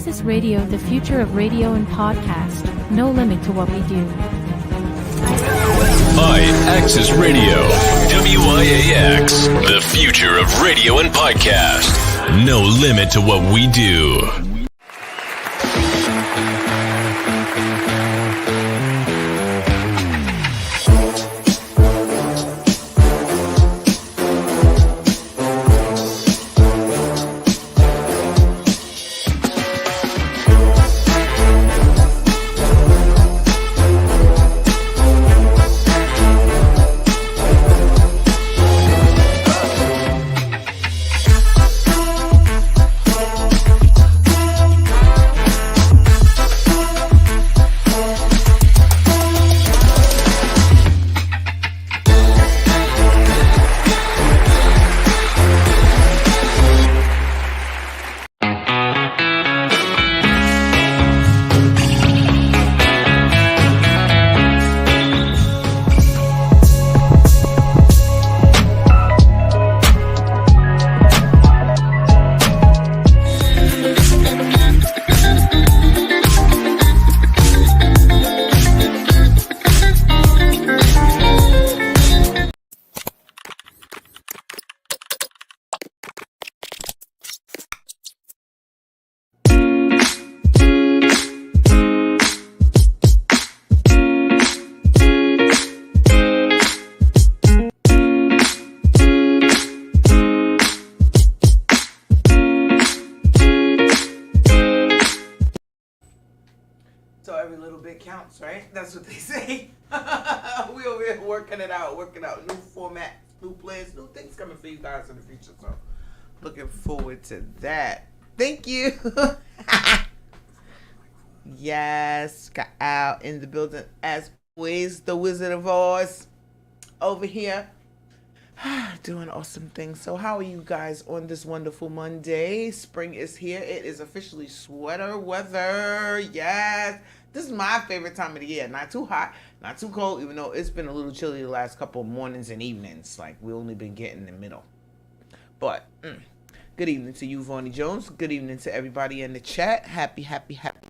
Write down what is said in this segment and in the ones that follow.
Access Radio, the future of radio and podcast. No limit to what we do. Access Radio, WIAX, the future of radio and podcast. No limit to what we do. Counts, right? That's what they say. We over here working it out. New formats, new plans, new things coming for you guys in the future. So, looking forward to that. Thank you. Yes, got out in the building as always. The Wizard of Oz over here. Doing awesome things. So how are you guys on this wonderful Monday? Spring is here. It is officially sweater weather. Yes. This is my favorite time of the year. Not too hot, not too cold, even though it's been a little chilly the last couple of mornings and evenings. Like, we only been getting the middle. But, good evening to you, Vaughnie Jones. Good evening to everybody in the chat. Happy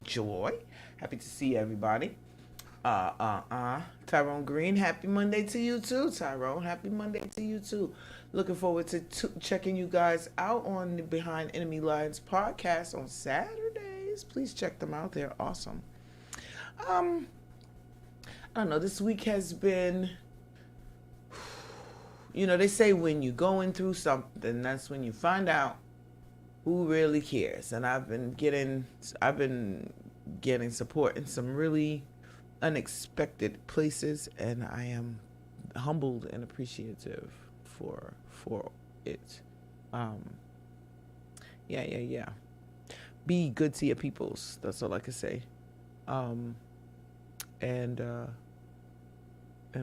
joy. Happy to see everybody. Tyrone Green, happy Monday to you too. Tyrone, happy Monday to you too. Looking forward to checking you guys out on the Behind Enemy Lines podcast on Saturdays. Please check them out. They're awesome. I don't know. This week has been, they say when you're going through something, that's when you find out who really cares. And I've been getting support in some really unexpected places, and I am humbled and appreciative for it. Yeah. Be good to your peoples. That's all I can say. And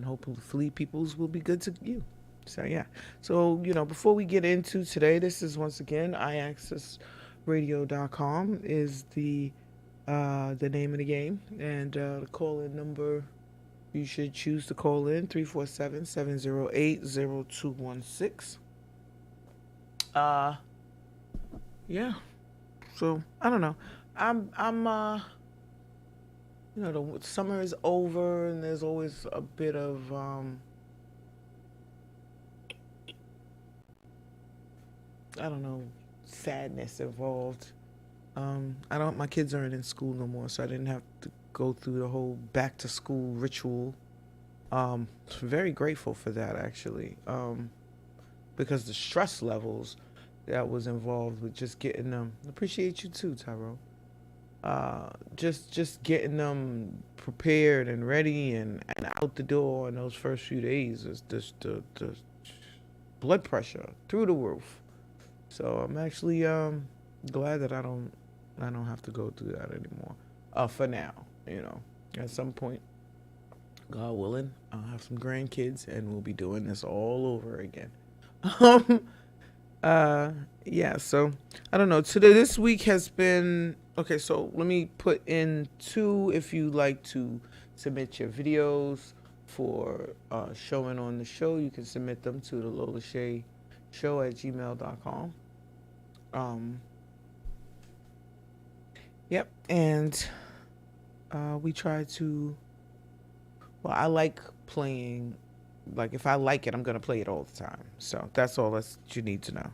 hopefully peoples will be good to you. So yeah. So, before we get into today, this is once again iaccessradio.com is the name of the game, and the call-in number you should choose to call in 347-708-0216. Yeah. So I don't know. The summer is over, and there's always a bit of sadness involved. My kids aren't in school no more, so I didn't have to go through the whole back to school ritual. Very grateful for that, actually. Because the stress levels that was involved with just getting them. Appreciate you too, Tyrone. Just getting them prepared and ready and out the door in those first few days is just the blood pressure through the roof. So I'm actually glad that I don't have to go through that anymore. For now, at some point, God willing, I'll have some grandkids and we'll be doing this all over again. Yeah, so I don't know. This week has been okay. So let me put in two. If you like to submit your videos for showing on the show, you can submit them to the Lola Shae show at gmail.com. Yep. And we try to, well, I like playing, like if I like it, I'm going to play it all the time. So that's all that you need to know.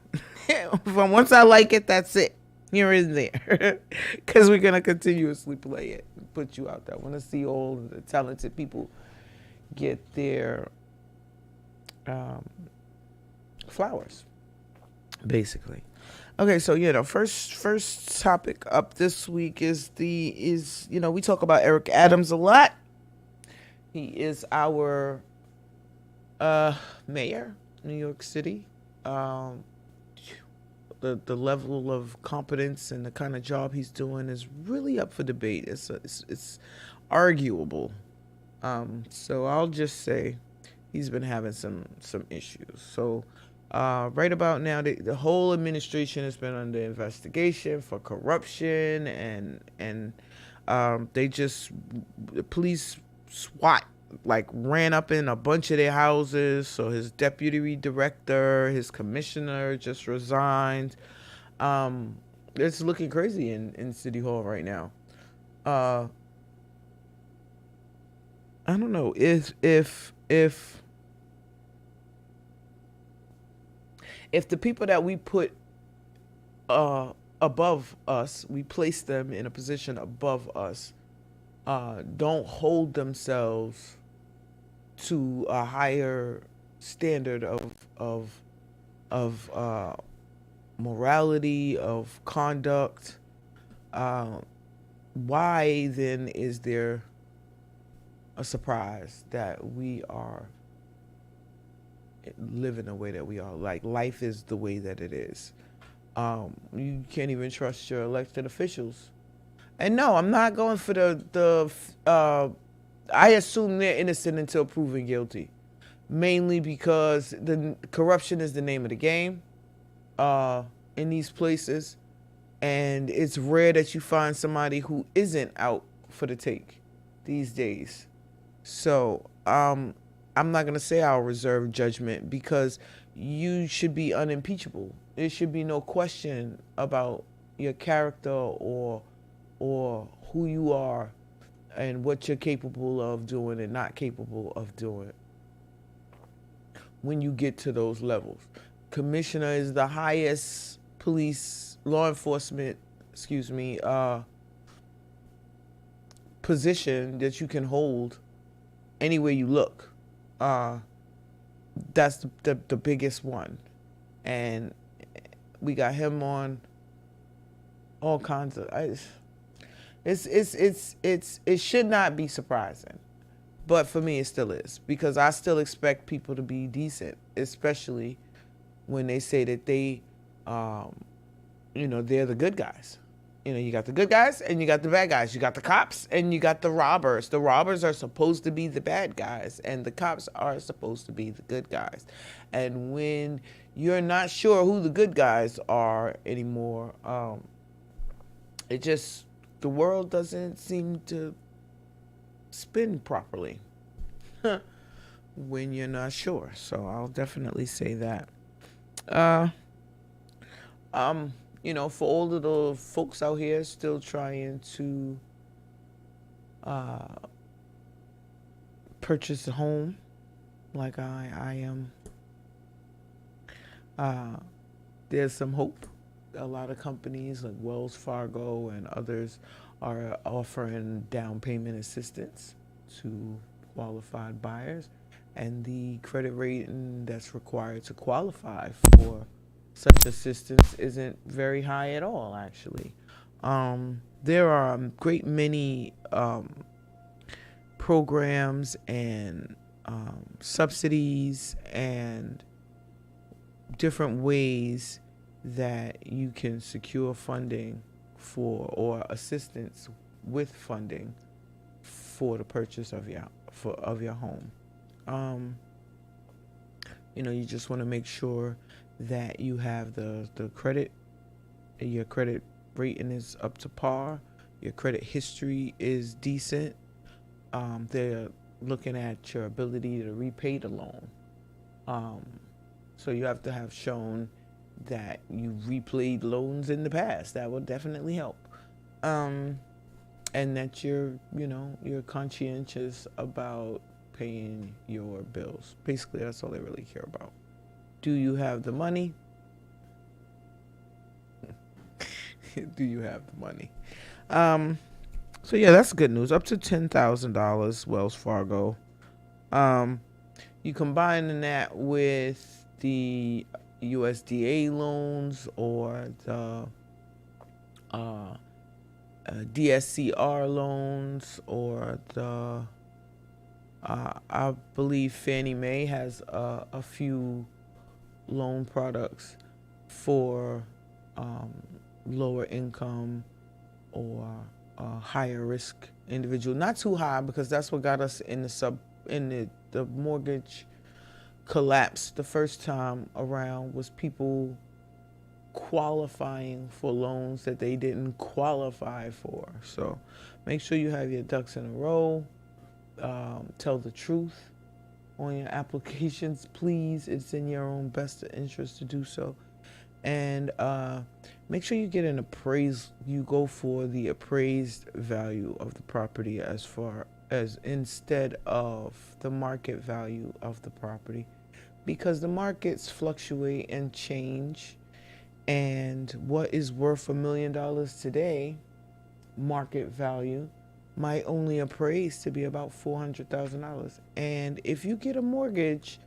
Once I like it, that's it. Here and there. Because we're going to continuously play it and put you out there. I want to see all the talented people get their flowers, basically. Okay, so first topic up this week is we talk about Eric Adams a lot. He is our mayor, New York City. The level of competence and the kind of job he's doing is really up for debate. It's arguable. So I'll just say he's been having some issues. So right about now, the whole administration has been under investigation for corruption, and the police SWAT like ran up in a bunch of their houses. So his deputy director, his commissioner just resigned. It's looking crazy in City Hall right now. I don't know if the people that we put above us, we place them in a position above us, don't hold themselves to a higher standard of morality, of conduct, why then is there a surprise that we are living the way that we are? Like, life is the way that it is. You can't even trust your elected officials. And no, I'm not going for I assume they're innocent until proven guilty. Mainly because the corruption is the name of the game in these places. And it's rare that you find somebody who isn't out for the take these days. So I'm not going to say I'll reserve judgment, because you should be unimpeachable. There should be no question about your character or who you are and what you're capable of doing and not capable of doing when you get to those levels. Commissioner is the highest law enforcement, position that you can hold anywhere you look. That's the biggest one. And we got him on all kinds of, it should not be surprising, but for me it still is, because I still expect people to be decent, especially when they say that they they're the good guys. You got the good guys and you got the bad guys. You got the cops and you got the robbers. The robbers are supposed to be the bad guys, and the cops are supposed to be the good guys. And when you're not sure who the good guys are anymore, the world doesn't seem to spin properly when you're not sure. So I'll definitely say that. For all of the folks out here still trying to purchase a home like I am, there's some hope. A lot of companies like Wells Fargo and others are offering down payment assistance to qualified buyers, and the credit rating that's required to qualify for such assistance isn't very high at all, actually. There are a great many programs and subsidies and different ways that you can secure funding for, or assistance with funding for the purchase of your home. You just want to make sure that you have the credit, your credit rating is up to par, your credit history is decent. They're looking at your ability to repay the loan. So you have to have shown that you repaid loans in the past. That will definitely help. And that you're conscientious about paying your bills. Basically, that's all they really care about. Do you have the money? Do you have the money? So yeah, that's good news. Up to $10,000, Wells Fargo. You combine that with the USDA loans or the DSCR loans or the I believe Fannie Mae has a few loan products for lower income or higher risk individual. Not too high, because that's what got us in the mortgage collapse the first time around, was people qualifying for loans that they didn't qualify for. So make sure you have your ducks in a row. Tell the truth on your applications, please. It's in your own best interest to do so. And make sure you get an appraised, you go for the appraised value of the property as far as instead of the market value of the property, because the markets fluctuate and change. And what is worth $1 million today, market value, might only appraise to be about $400,000. And if you get a mortgage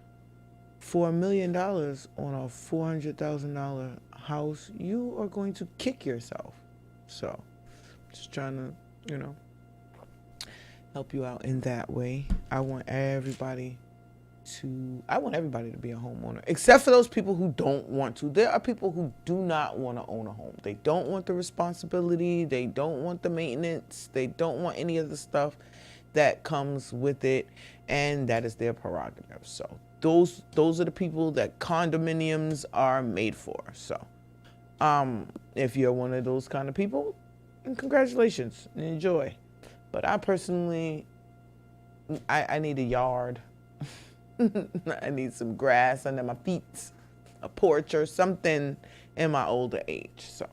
for $1 million on a $400,000 house, you are going to kick yourself. So, just trying to, help you out in that way. I want everybody to be a homeowner, except for those people who don't want to. There are people who do not want to own a home. They don't want the responsibility. They don't want the maintenance. They don't want any of the stuff that comes with it, and that is their prerogative. So those are the people that condominiums are made for. So if you're one of those kind of people, congratulations and enjoy. But I personally, I need a yard. I need some grass under my feet, a porch or something in my older age. So,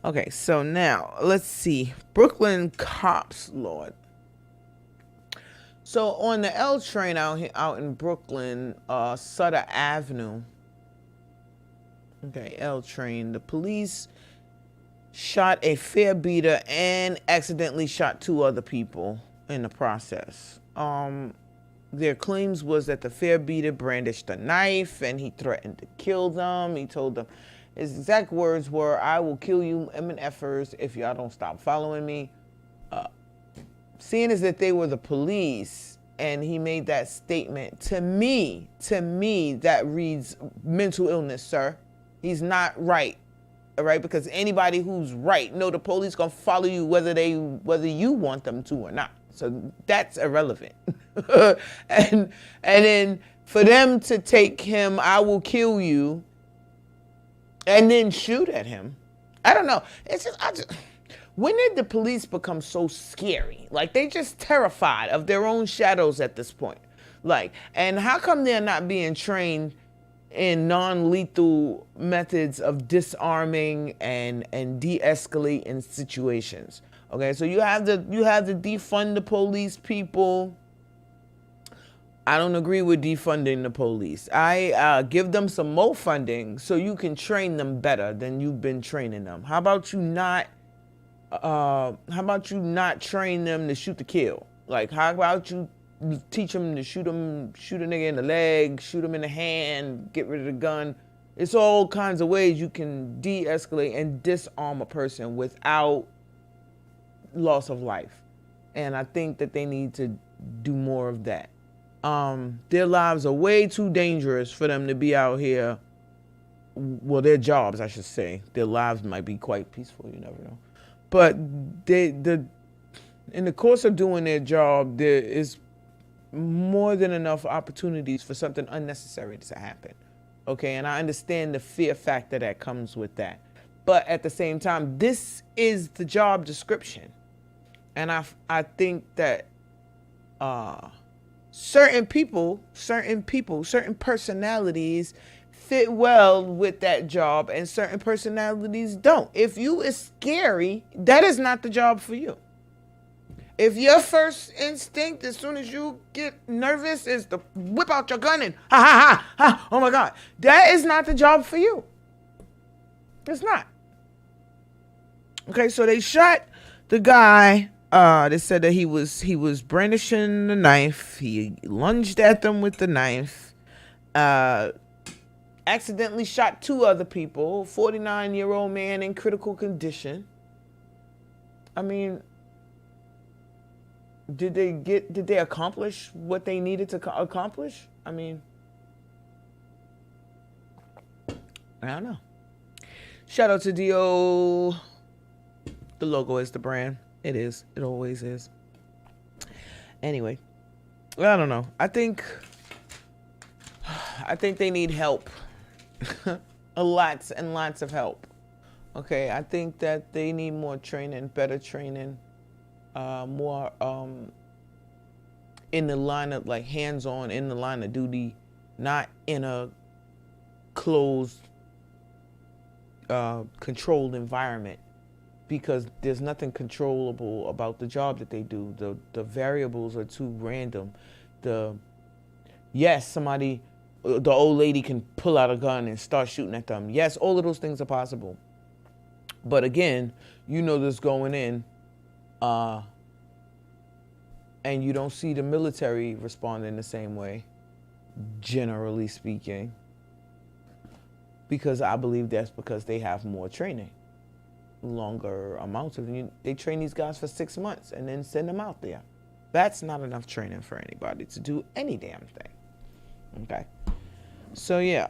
Okay, so now let's see. Brooklyn cops, Lord. So on the L train out in Brooklyn, Sutter Avenue. Okay, L train. The police shot a fare beater and accidentally shot 2 other people in the process. Their claims was that the fare beater brandished a knife and he threatened to kill them. He told them, his exact words were, "I will kill you MNFers if y'all don't stop following me." Seeing as that they were the police and he made that statement, to me, that reads mental illness, sir. He's not right. All right, because anybody who's right know the police gonna follow you whether you want them to or not. So that's irrelevant. and then for them to take him, "I will kill you," and then shoot at him. I don't know. When did the police become so scary? Like, they just terrified of their own shadows at this point. Like, and how come they're not being trained in non-lethal methods of disarming and de-escalating situations? Okay, so you have to defund the police people. I don't agree with defunding the police. I give them some more funding so you can train them better than you've been training them. How about you not train them to shoot to kill? Like, how about you teach them to shoot a nigga in the leg, shoot him in the hand, get rid of the gun? It's all kinds of ways you can de-escalate and disarm a person without loss of life. And I think that they need to do more of that. Their lives are way too dangerous for them to be out here. Well, their jobs, I should say. Their lives might be quite peaceful, you never know. But in the course of doing their job, there is more than enough opportunities for something unnecessary to happen. Okay, and I understand the fear factor that comes with that. But at the same time, this is the job description. And I think that certain people, certain personalities fit well with that job and certain personalities don't. If you is scary, that is not the job for you. If your first instinct, as soon as you get nervous, is to whip out your gun and ha ha ha ha, oh my God, that is not the job for you. It's not. Okay, so they shot the guy. They said that he was brandishing the knife. He lunged at them with the knife. Accidentally shot 2 other people. 49-year-old man in critical condition. I mean, did they accomplish what they needed to accomplish? I mean, I don't know. Shout out to Dio. The logo is the brand. It is. It always is. Anyway, I don't know. I think they need help. Lots and lots of help. Okay, I think that they need more training, better training, more in the line of, like, hands-on, in the line of duty, not in a closed, controlled environment, because there's nothing controllable about the job that they do. The variables are too random. Yes, somebody, the old lady can pull out a gun and start shooting at them. Yes, all of those things are possible. But again, you know this going in, and you don't see the military responding the same way, generally speaking, because I believe that's because they have more training, longer amounts of. They train these guys for 6 months and then send them out there. That's not enough training for anybody to do any damn thing. Okay, so yeah,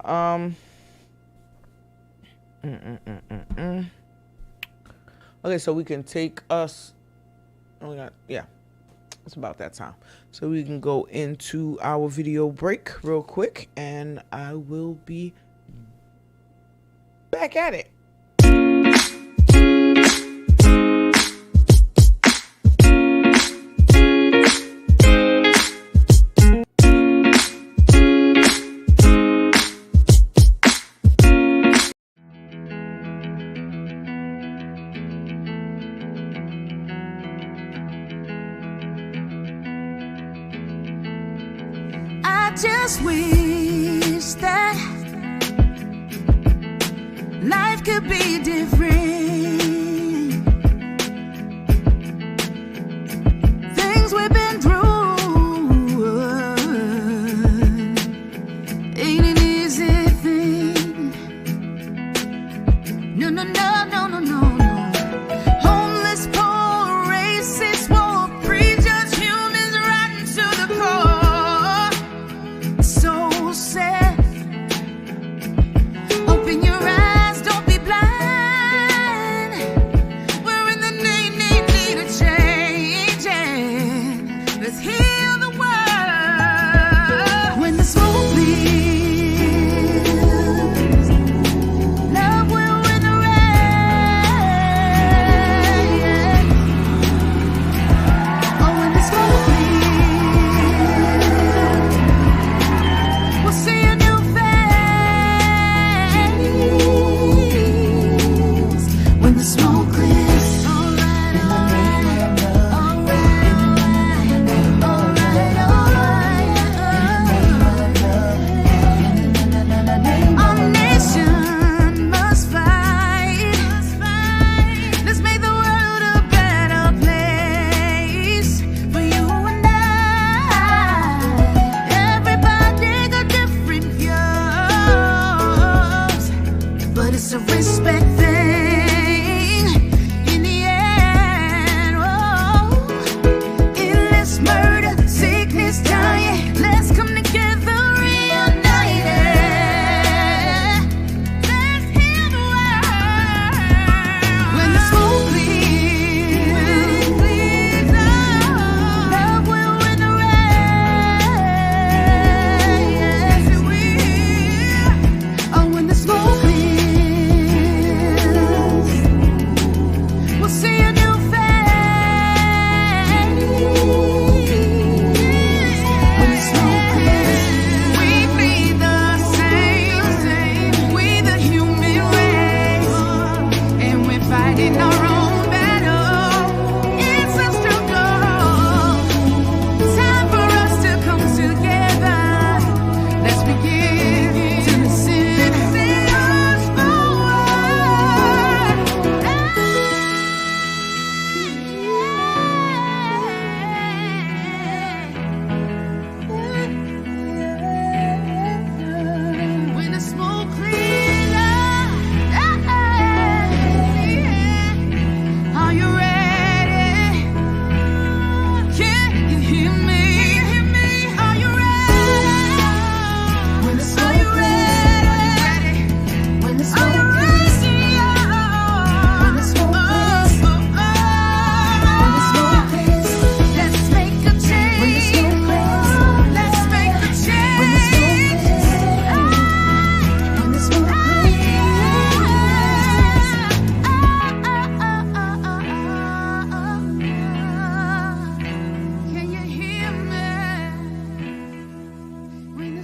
Okay, so we can take us. Yeah, it's about that time. So we can go into our video break real quick, and I will be back at it. Just wish that life could be different. Things we've been through ain't an easy thing. No, no, no, no, no, no, no. Homeless, poor, racist, war, prejudged humans rotten to the core. So sad. Open your eyes, don't be blind. We're in the need of change. Let's heal the world. When the smoke clears, love will win the race. Oh, when the smoke clears, we'll see a new face. When the smoke clears, alright, alright, alright, alright. Our nation must fight. Let's make the world a better place for you and I. Everybody got different views, but it's a respect thing in the end. Oh, illness, murder, sickness, dying. Let's come together, reunited. Let's heal the world. When the smoke clears, love will win the race. Oh, when the smoke clears,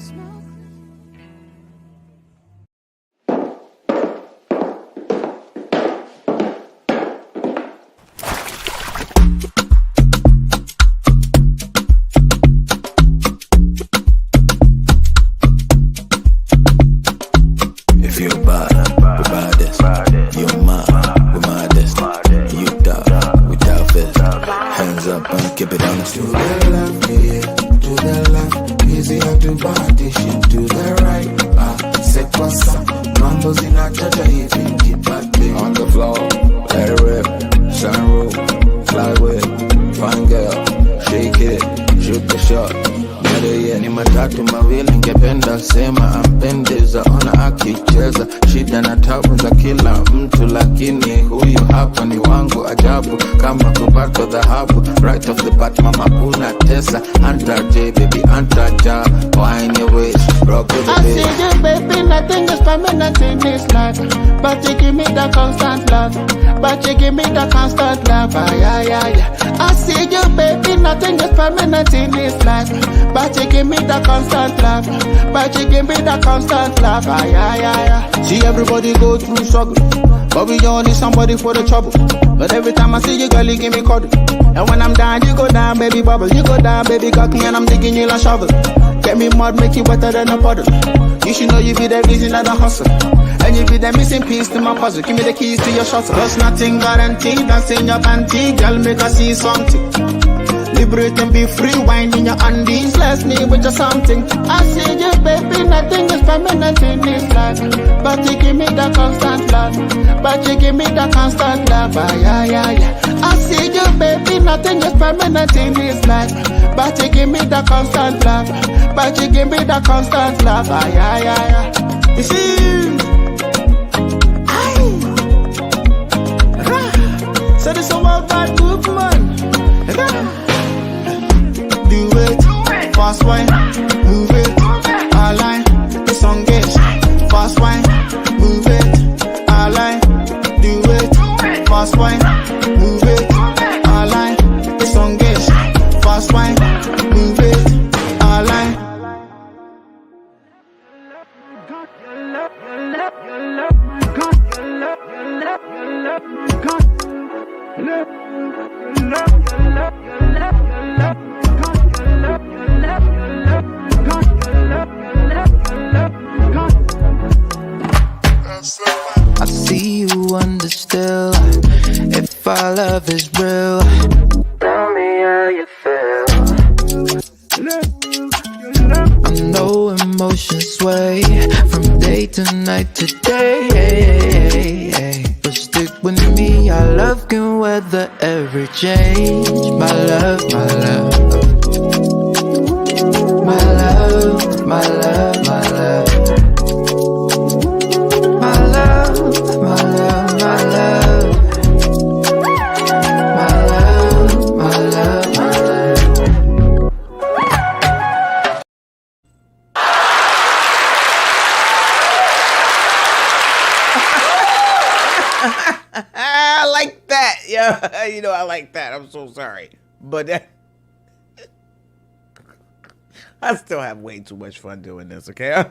smoke. If you bad, we baddest. You mad, we maddest. You dark, we toughest. Hands up and keep it honest. To the left, yeah, to the left. Easier to body shit. To the right, set what's up. Numbers in a judge, even keep back there. On the floor, let it rip. Sunroof, fly with. Fine girl, shake it, shoot the shot. Ni matatu mawili ngependa sema ampendeza ona akicheza shida na tabu za kila mtu lakini huyu hapa ni wangu ajabu kama kupata dhahabu right off the bat mama una tesa anta J baby anta ja wine your waist rock with the I see you baby nothing is permanent in this life but you give me the constant love but you give me the constant love I see you baby nothing is permanent in this life but you give me the constant love but you give me the constant love See everybody go through struggle but we all need somebody for the trouble but every time I see you girl you give me cuddle and when I'm down you go down baby bubble you go down baby cock me and I'm digging you like shovel get me mud make you wetter than a puddle you should know you be the reason that I hustle and you be the missing piece to my puzzle give me the keys to your shuttle cause nothing guaranteed that's in your panty girl make us see something liberate and be free, wine in your undies. Bless me with just something. I see you, baby, nothing is permanent in this life. But you give me the constant love. But you give me the constant love. I see you, baby, nothing is permanent in this life. But you give me the constant love. But you give me the constant love. You see, so this is a worldwide movement. Do it, fast wine, move it, align, the song is fast wine, move it, align, do it, fast wine, move it, align, the song is fast wine, move it, align. I see you under still. If our love is real, tell me how you feel. I know emotions sway from day to night to day. But stick with me, our love can weather every change. My love, my love. My love, my love, my love. My love, my love, my love. My love, my love, my love. I like that. Yeah, you know I like that. I'm so sorry. But that, I still have way too much fun doing this, okay?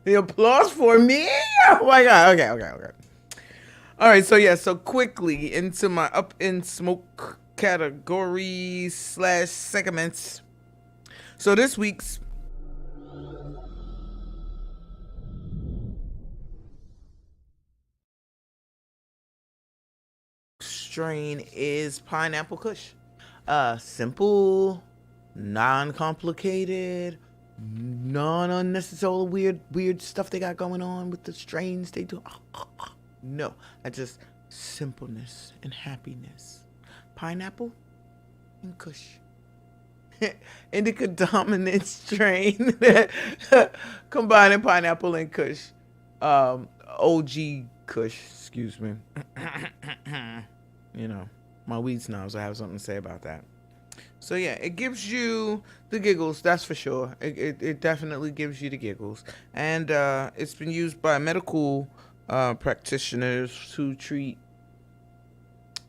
The applause for me? Oh my God. Okay. All right, so quickly into my up in smoke category / segments. So this week's strain is Pineapple Kush. Simple, non-complicated, non-unnecessary weird stuff they got going on with the strains they do. No, that's just simpleness and happiness. Pineapple and Kush. Indica dominant strain combining pineapple and Kush. OG Kush, excuse me. You know, my weed snobs, I have something to say about that. So yeah, it gives you the giggles, that's for sure. It definitely gives you the giggles. And it's been used by medical practitioners to treat,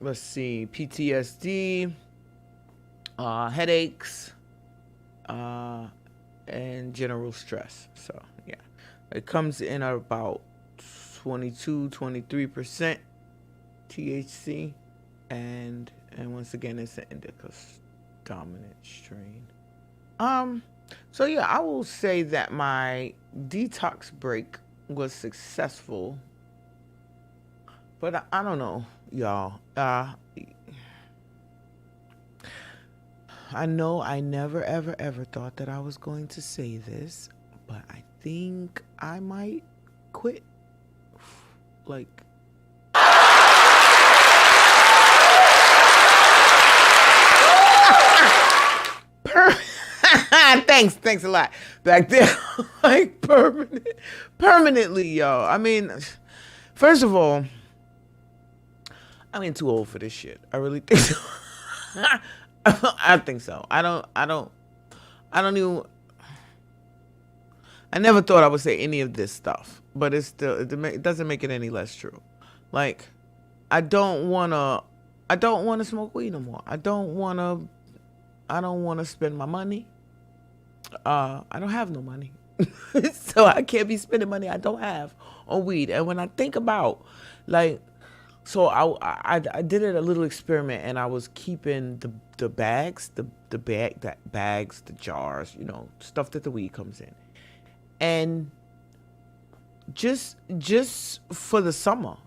let's see, PTSD, headaches, and general stress. So yeah, it comes in at about 23% THC, and once again, it's an indica dominant strain. So yeah, I will say that my detox break was successful, but I don't know, y'all. I know I never, ever, ever thought that I was going to say this, but I think I might quit. Like, thanks a lot. Back there, like permanently, y'all. I mean, first of all, I'm too old for this shit. I really think so. I think so. I don't even. I never thought I would say any of this stuff, but it doesn't make it any less true. Like, I don't wanna smoke weed no more. I don't wanna spend my money. I don't have no money, so I can't be spending money I don't have on weed. And when I think about, like, so I did a little experiment, and I was keeping the bags, the bags, the jars, stuff that the weed comes in, and just for the summer,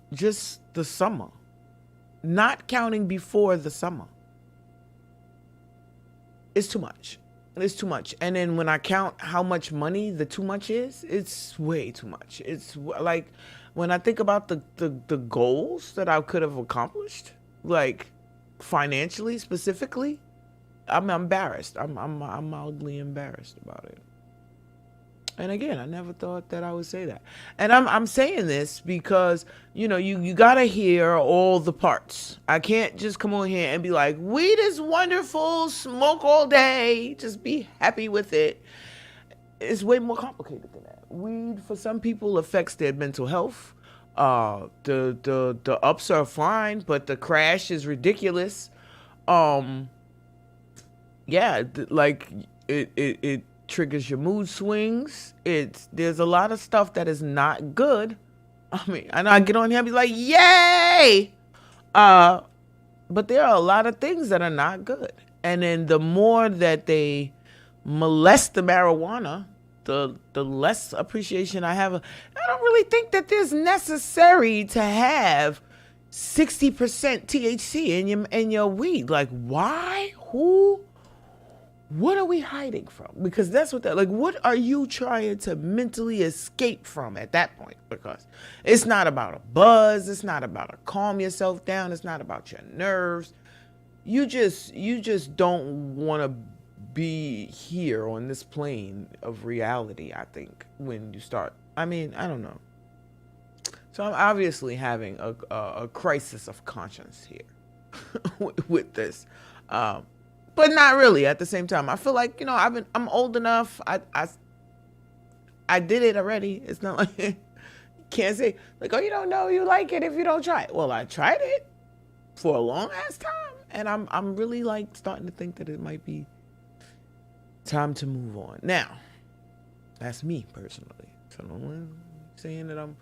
not counting before the summer, it's too much. It's too much. And then when I count how much money the too much is, it's way too much. It's like, when I think about the goals that I could have accomplished, like financially specifically, I'm embarrassed. I'm mildly embarrassed about it. And again, I never thought that I would say that. And I'm saying this because, you gotta hear all the parts. I can't just come on here and be like, weed is wonderful, smoke all day, just be happy with it. It's way more complicated than that. Weed, for some people, affects their mental health. The ups are fine, but the crash is ridiculous. Yeah, like it triggers your mood swings. There's a lot of stuff that is not good. I mean, I know I get on here and be like, yay! But there are a lot of things that are not good. And then the more that they molest the marijuana, the less appreciation I have. I don't really think that it's necessary to have 60% THC in your weed. Like, why? Who? What are we hiding from? Because that's what are you trying to mentally escape from at that point? Because it's not about a buzz. It's not about to calm yourself down. It's not about your nerves. You just don't want to be here on this plane of reality, I think, when you start. I mean, I don't know. So I'm obviously having a crisis of conscience here with this. But not really at the same time. I feel like, I'm old enough. I did it already. It's not like you can't say like, oh, you don't know you like it if you don't try it. Well, I tried it for a long ass time, and I'm really like starting to think that it might be time to move on. Now, that's me personally. So I'm saying that I'm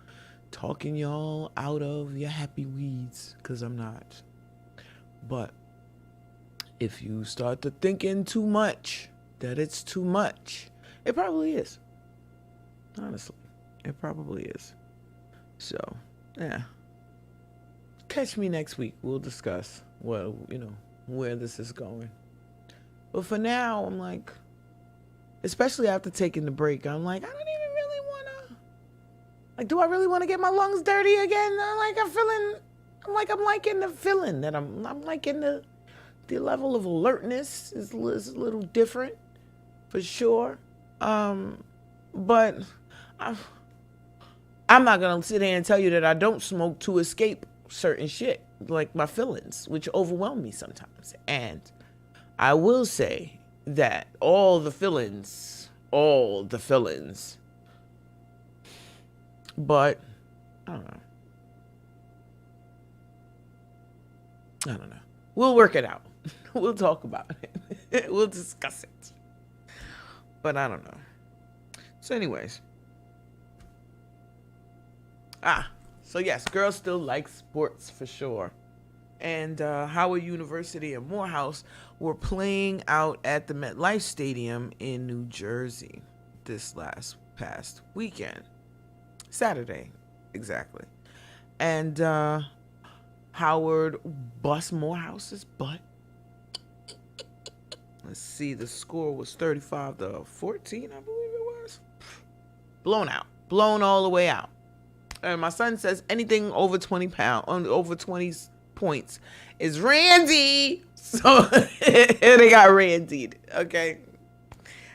talking y'all out of your happy weeds, because I'm not. But if you start to thinking too much, that it's too much, it probably is. Honestly, it probably is. So, yeah. Catch me next week. We'll discuss, where this is going. But for now, I'm like, especially after taking the break, I'm like, I don't even really want to, like, do I really want to get my lungs dirty again? I'm liking the feeling that I'm liking the level of alertness is a little different, for sure. But I'm not going to sit here and tell you that I don't smoke to escape certain shit, like my feelings, which overwhelm me sometimes. And I will say that all the feelings, but I don't know. We'll work it out. We'll talk about it. We'll discuss it. But I don't know. So anyways. So yes, girls still like sports for sure. And Howard University and Morehouse were playing out at the MetLife Stadium in New Jersey this past weekend. Saturday, exactly. And Howard bust Morehouse's butt. Let's see, the score was 35-14, I believe it was. Blown out. Blown all the way out. And my son says anything over 20 points is Randy. So they got Randied. Okay.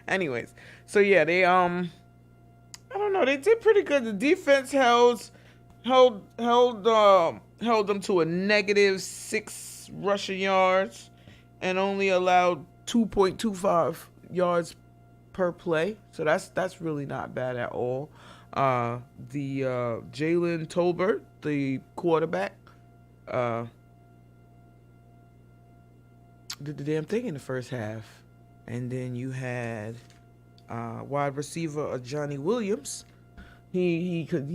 Anyways, so yeah, they I don't know, they did pretty good. The defense held them to a -6 rushing yards and only allowed 2.25 yards per play. So that's really not bad at all. The Jalen Tolbert, the quarterback, did the damn thing in the first half. And then you had wide receiver Johnny Williams. He could,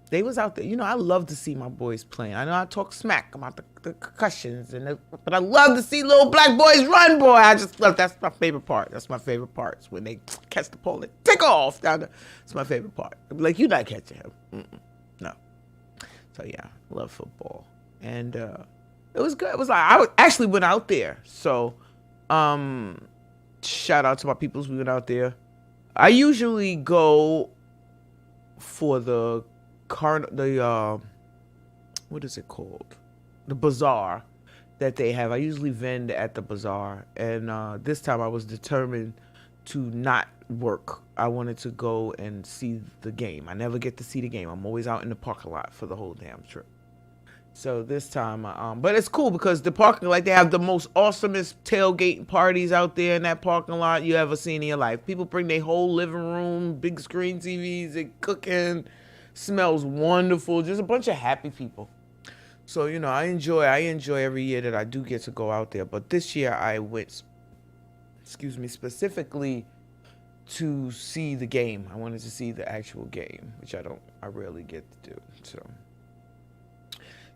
they was out there. I love to see my boys playing. I know I talk smack about the concussions, but I love to see little black boys run, boy. I just love, that's my favorite part. That's my favorite part, is when they catch the ball and take off down there. It's my favorite part. Like, you're not catching him. No. So, yeah, I love football. And it was good. It was like, I actually went out there. So, shout out to my peoples. We went out there. I usually go for the what is it called? The bazaar that they have. I usually vend at the bazaar, and this time I was determined to not work. I wanted to go and see the game. I never get to see the game. I'm always out in the parking lot for the whole damn trip. So this time, but it's cool because the parking lot, they have the most awesomest tailgate parties out there in that parking lot you ever seen in your life. People bring their whole living room, big screen TVs, they cooking. Smells wonderful. Just a bunch of happy people. So, I enjoy every year that I do get to go out there. But this year I went, specifically to see the game. I wanted to see the actual game, which I rarely get to do. So,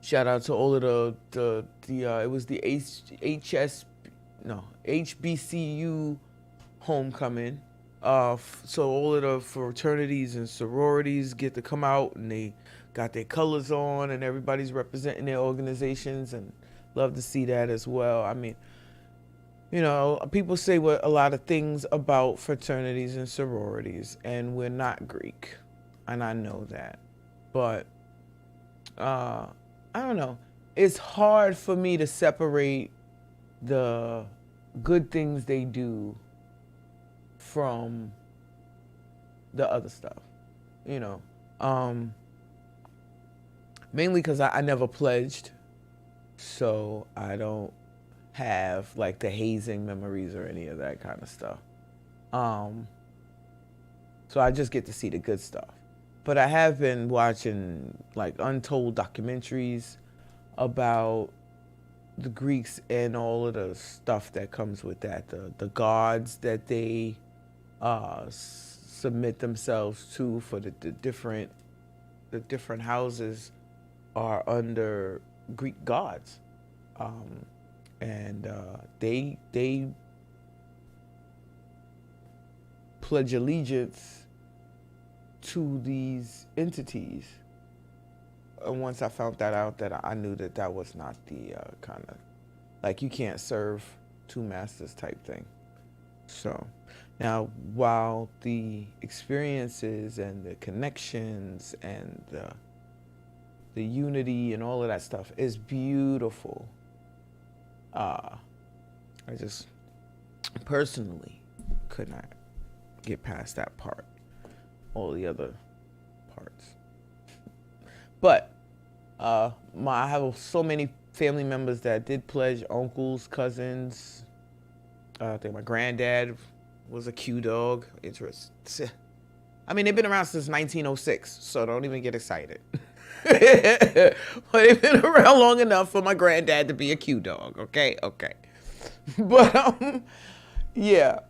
shout out to all of it was the HBCU homecoming. So all of the fraternities and sororities get to come out, and they got their colors on, and everybody's representing their organizations, and love to see that as well. I mean, people say a lot of things about fraternities and sororities, and we're not Greek, and I know that. But I don't know. It's hard for me to separate the good things they do from the other stuff, mainly because I never pledged, so I don't have like the hazing memories or any of that kind of stuff. So I just get to see the good stuff. But I have been watching like untold documentaries about the Greeks and all of the stuff that comes with that, the gods that they submit themselves to for the different houses are under Greek gods, and they pledge allegiance to these entities. And once I found that out, that I knew that was not the kind of, like, you can't serve two masters type thing. So now, while the experiences and the connections and the unity and all of that stuff is beautiful, I just personally could not get past that part. All the other parts. But I have so many family members that did pledge, uncles, cousins. I think my granddad was a Q dog. Interesting. I mean, they've been around since 1906, so don't even get excited. But they've been around long enough for my granddad to be a Q dog. Okay. But yeah.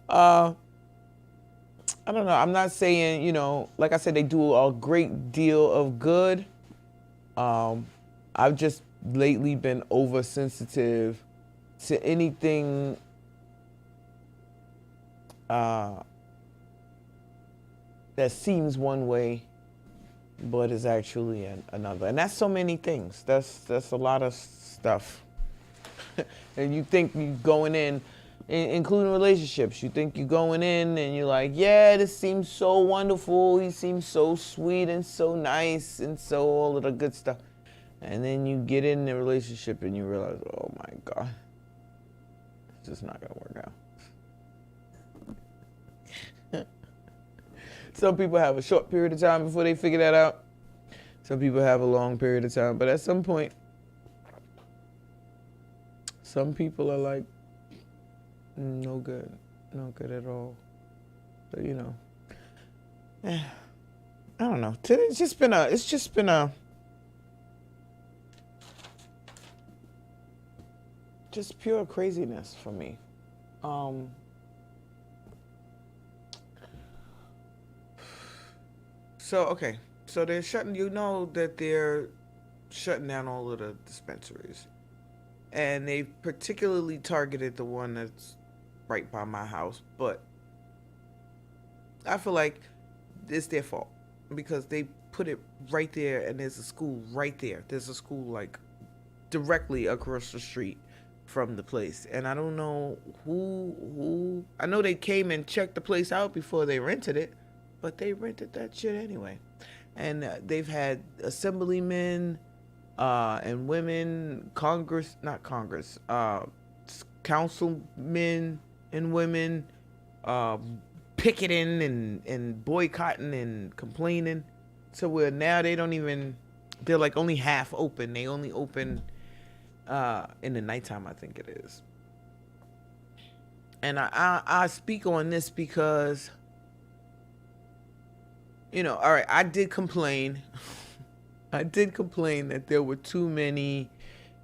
I don't know. I'm not saying, like I said, they do a great deal of good. I've just lately been oversensitive to anything that seems one way, but is actually another. And that's so many things. That's a lot of stuff. And you think you going in, including relationships, you think you're going in and you're like, yeah, this seems so wonderful. He seems so sweet and so nice and so all of the good stuff. And then you get in the relationship and you realize, oh my God, it's just not going to work out. Some people have a short period of time before they figure that out. Some people have a long period of time. But at some point, some people are like, no good at all. So, I don't know. It's just been just pure craziness for me. So they're they're shutting down all of the dispensaries. And they particularly targeted the one that's right by my house. But I feel like it's their fault because they put it right there and there's a school right there. There's a school like directly across the street from the place. And I don't know who I know they came and checked the place out before they rented it, but they rented that shit anyway. And they've had assemblymen and women, councilmen and women picketing and boycotting and complaining to where now they're like only half open. They only open in the nighttime, I think it is. And I speak on this because, all right, I did complain. I did complain that there were too many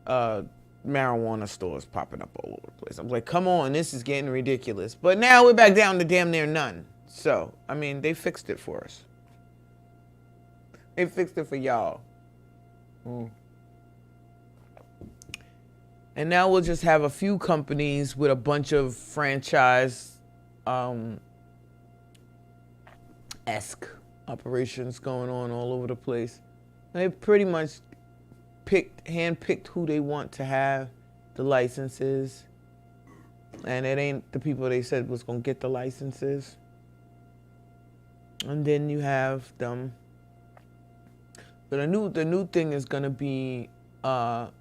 marijuana stores popping up all over the place. I'm like, come on, this is getting ridiculous. But now we're back down to damn near none. So, I mean, they fixed it for us. They fixed it for y'all. And now we'll just have a few companies with a bunch of franchise esque operations going on all over the place. They pretty much handpicked who they want to have the licenses. And it ain't the people they said was going to get the licenses. And then you have them. So the new thing is going to be the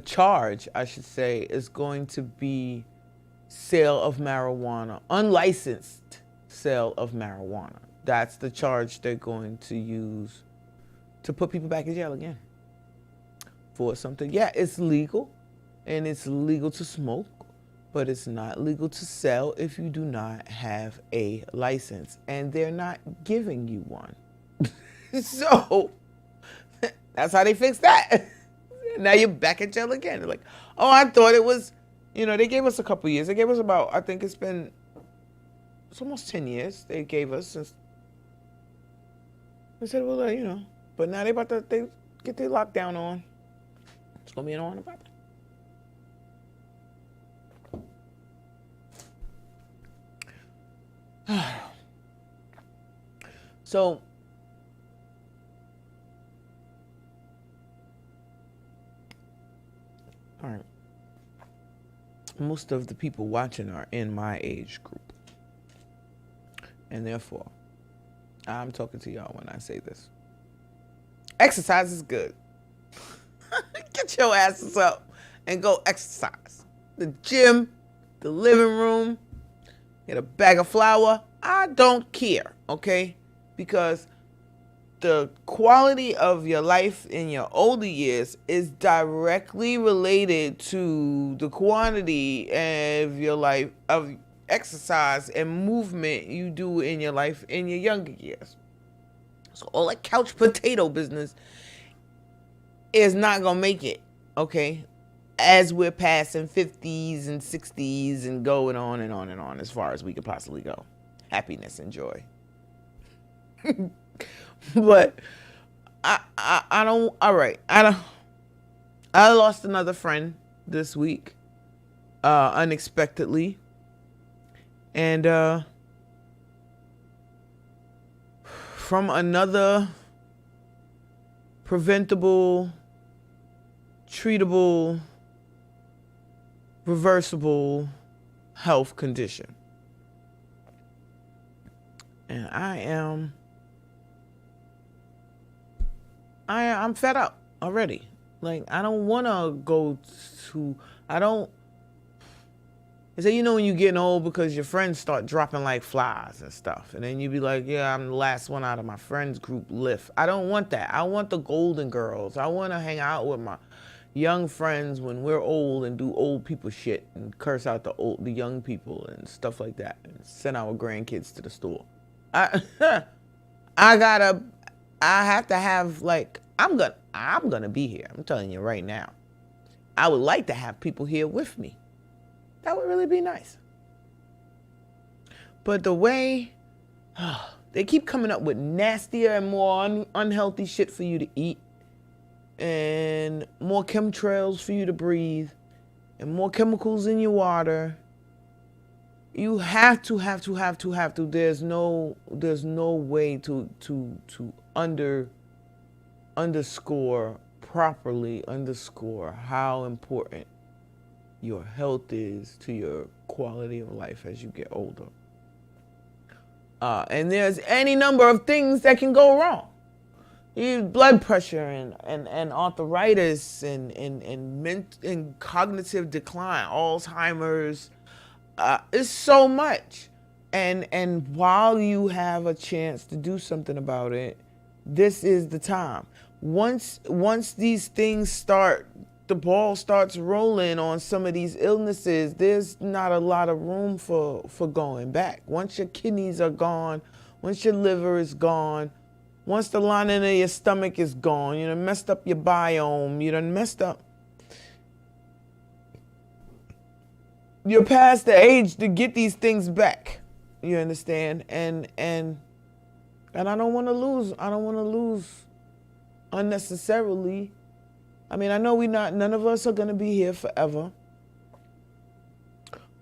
charge, I should say, is going to be sale of marijuana, unlicensed sale of marijuana. That's the charge they're going to use to put people back in jail again for something. Yeah, it's legal, and it's legal to smoke, but it's not legal to sell if you do not have a license, and they're not giving you one. So that's how they fixed that. Now you're back in jail again. They're like, oh, I thought it was, they gave us a couple years. They gave us about, I think it's almost 10 years they gave us since. They said, well, but now they get their lockdown on. It's going to be an on about that. So, all right. Most of the people watching are in my age group. And therefore, I'm talking to y'all when I say this. Exercise is good. Get your asses up and go exercise. The gym, the living room, get a bag of flour. I don't care, okay? Because the quality of your life in your older years is directly related to the quantity of your life, of exercise and movement you do in your life in your younger years. So all that couch potato business is not going to make it, okay? As we're passing 50s and 60s and going on and on and on as far as we could possibly go. happiness and joy. But I don't. All right, I lost another friend this week, unexpectedly, and from another preventable, treatable, reversible health condition. And I'm fed up already. Like, I don't want to go to, they say, when you're getting old because your friends start dropping like flies and stuff. And then you be like, yeah, I'm the last one out of my friends group lift. I don't want that. I want the golden girls. I want to hang out with my young friends when we're old and do old people shit and curse out the young people and stuff like that and send our grandkids to the store. I have to have, like, I'm gonna be here. I'm telling you right now. I would like to have people here with me. That would really be nice. But the way they keep coming up with nastier and more unhealthy shit for you to eat, and more chemtrails for you to breathe, and more chemicals in your water. You have to. There's no way to properly underscore how important your health is to your quality of life as you get older. And there's any number of things that can go wrong. Blood pressure and arthritis and cognitive decline, Alzheimer's. It's so much. And while you have a chance to do something about it, this is the time. Once these things the ball starts rolling on some of these illnesses, there's not a lot of room for going back. Once your kidneys are gone, once your liver is gone, once the lining of your stomach is gone, you done messed up your biome, you done messed up. You're past the age to get these things back. You understand? And I don't want to lose unnecessarily. I mean, I know none of us are going to be here forever.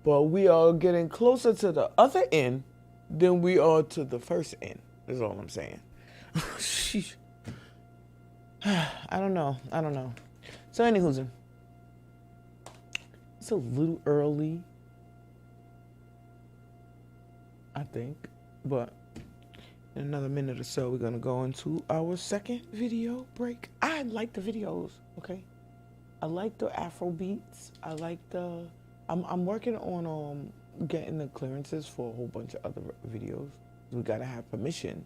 But we are getting closer to the other end than we are to the first end, is all I'm saying. I don't know. So, anywho, it's a little early, I think. But in another minute or so, we're going to go into our second video break. I like the videos, okay? I like the Afro beats. I like I'm working on getting the clearances for a whole bunch of other videos. We got to have permission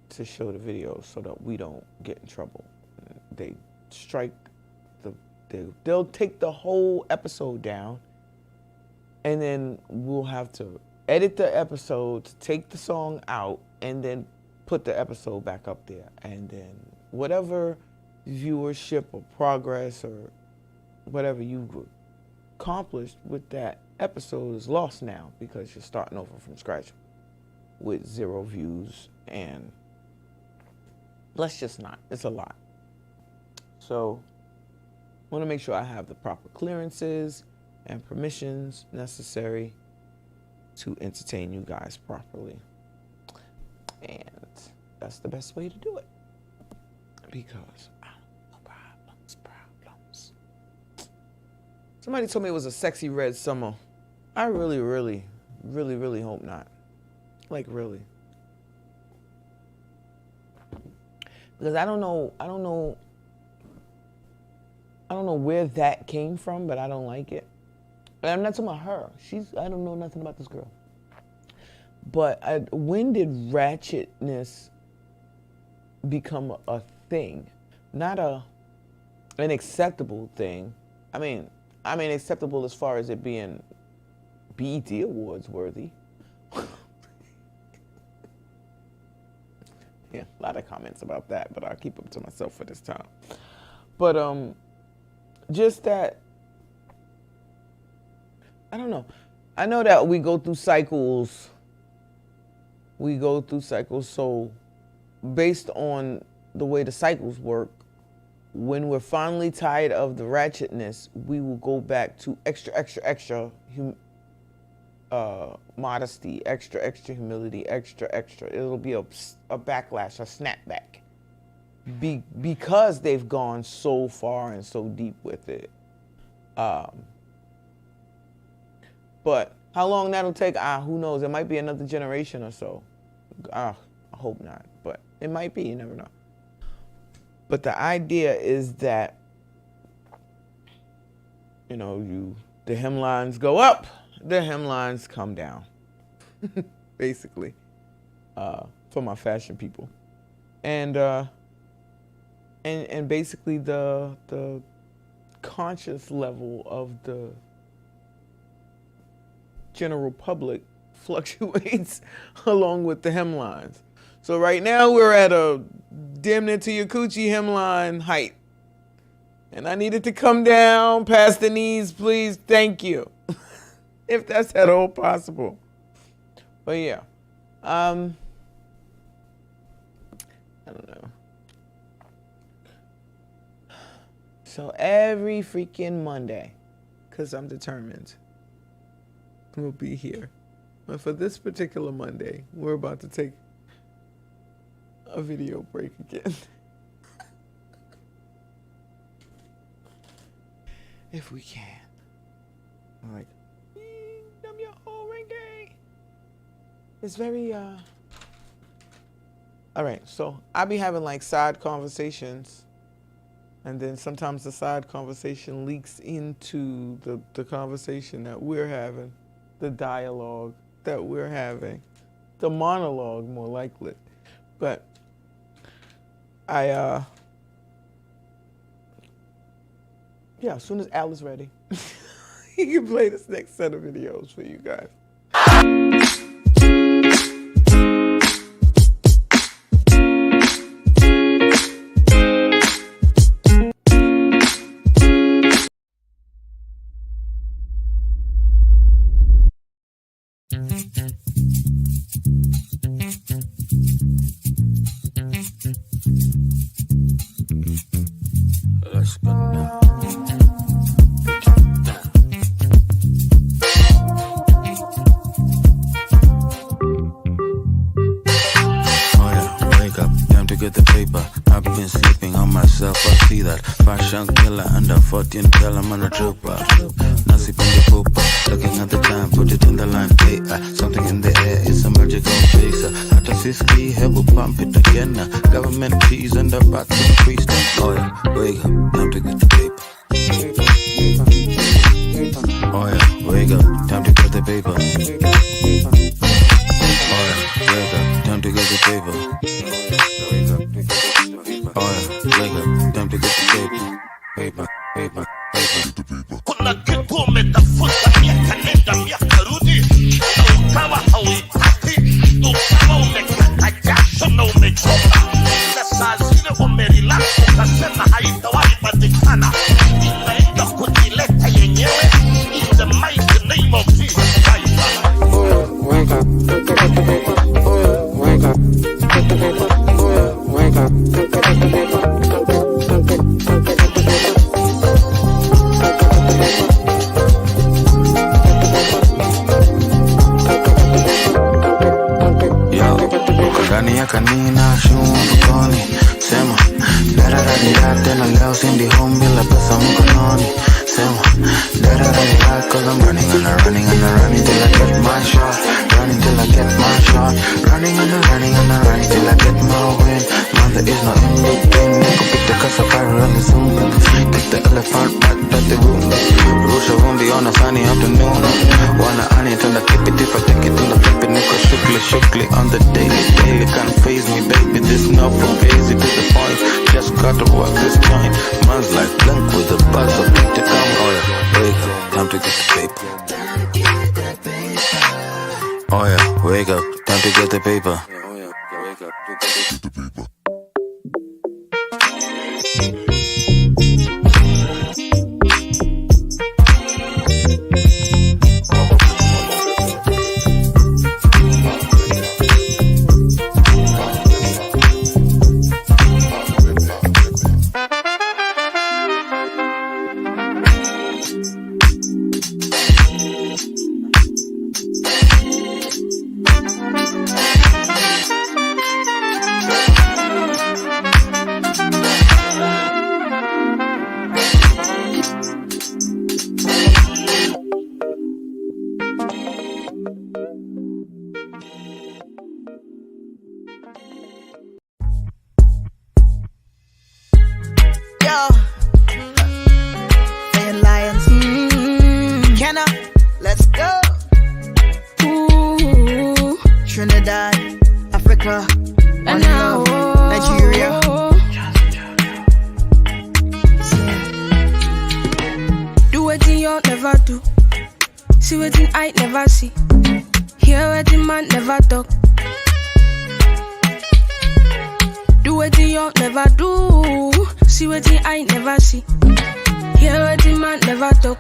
to show the videos so that we don't get in trouble. They strike they'll take the whole episode down, and then we'll have to edit the episode to take the song out and then put the episode back up there. And then whatever viewership or progress or whatever you've accomplished with that episode is lost now because you're starting over from scratch with 0 views. And let's just not. It's a lot. So I want to make sure I have the proper clearances and permissions necessary to entertain you guys properly. And that's the best way to do it. Because problems. Somebody told me it was a sexy red summer. I really hope not. Like, really. Because I don't know where that came from, but I don't like it. And I'm not talking about her. I don't know nothing about this girl. But when did ratchetness become a thing? Not an acceptable thing. I mean acceptable as far as it being BET Awards worthy. Yeah, a lot of comments about that, but I'll keep them to myself for this time. But just that, I don't know. I know that we go through cycles we go through cycles. So based on the way the cycles work, when we're finally tired of the ratchetness, we will go back to extra modesty, extra humility, extra. It'll be a backlash, a snapback, because they've gone so far and so deep with it. But how long that'll take, who knows? It might be another generation or so. I hope not, but it might be. You never know. But the idea is that, the hemlines go up, the hemlines come down, basically, for my fashion people, and basically the conscious level of the general public fluctuates along with the hemlines. So right now we're at a damn near to your coochie hemline height. And I need it to come down past the knees, please. Thank you. If that's at all possible. But yeah. I don't know. So every freaking Monday, because I'm determined, we'll be here. But for this particular Monday, we're about to take a video break again. If we can. I'm like, I'm your whole reggae. It's very, all right, so I be having like side conversations, and then sometimes the side conversation leaks into the conversation that we're having, the dialogue that we're having, the monologue more likely. But as soon as Al is ready, he can play this next set of videos for you guys. Let's go now. Get the paper. I've been sleeping on myself. I see that fashion killer under 14. Tell I'm on a trooper. Nasi Pendi Pooper. Looking at the time, put it in the line. Hey, something in the air, it's a magical face. Hata siski, hebu pump it again. Government cheese and the bats increased. Oh yeah, wake up, time to get the paper. Oh yeah, wake up, time to get the paper. Oh yeah, wake up, time to get the paper. Oh yeah, wake up, time to get the paper. Kuna kitu umetafuta miaka nenda miaka rudi, na ukawa hauipati, ukawa umekata jasho na umechoka, na saa zile umerelax ukasema haitawahi patikana, inaenda kujileta yenyewe in the mighty name of Jesus Christ. Oh yeah, wake up, get the paper. Oh yeah, wake up, get the paper. Oh yeah, wake up, get the paper. Kanina shumfukoni sema dararara tena leo sindi home bila pesa mkononi sema dararara cause I'm running till I get my shot, running till I get my shot, running till I get my win. Man, there is no in between. Niko pita kasa parallel zoom. Take the elephant back to the room. Rusha wundi on a sunny afternoon. Wanna honey till I keep it if I take it till I flip it. Niko shukli on the daily. Can't phase me, baby, this not for crazy to the point. Just gotta work this joint. Man's like blank with a buzz of need to come. Oh yeah, wake up, time to get the paper. Oh yeah, wake up, time to get the paper. Oh yeah, wake up, time to get the paper. Yo, Fan Lions. Kenna, let's go. Ooh, Trinidad, Africa, and now Nigeria. Do what you never do. See what I never see. Hear what the man never talk. Do what you never do. See what I never see. Hear what the man never talk.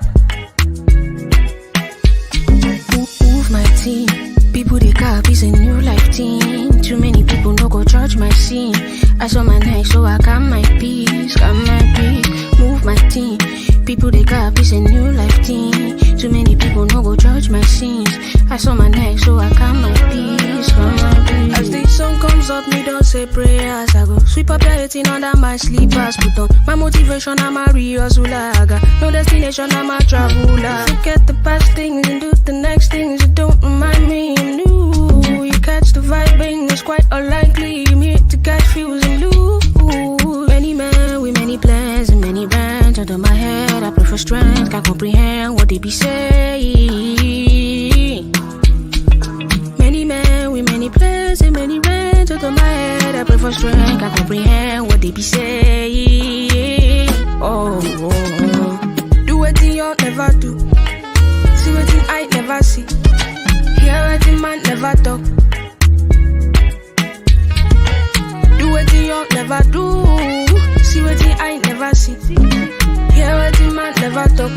Move my team. People they cap is a new life team. Too many people no go judge my scene. I saw my neck so I got my peace. Move my team. People they cap is a new life team. Too many people no go judge my scenes. I saw my neck so I got my peace. As the sun comes up, me don't say prayers. I go sweep up everything under my sleepers. Put on my motivation, I'm a real Zula. I got no destination, I'm a traveler. Forget the past things and do the next things. You don't remind me I'm new. You catch the vibing, it's quite unlikely. I'm here to catch feels and lose. Many men with many plans and many brands under my head. I pray for strength, can't comprehend what they be saying. Many men with many plans and many brands under my head. I pray for strength, can't comprehend what they be saying. Do what you never do. See what I never see. Hear what the man never talk. Do what you never do. See what I never see. Hear what the man never talk.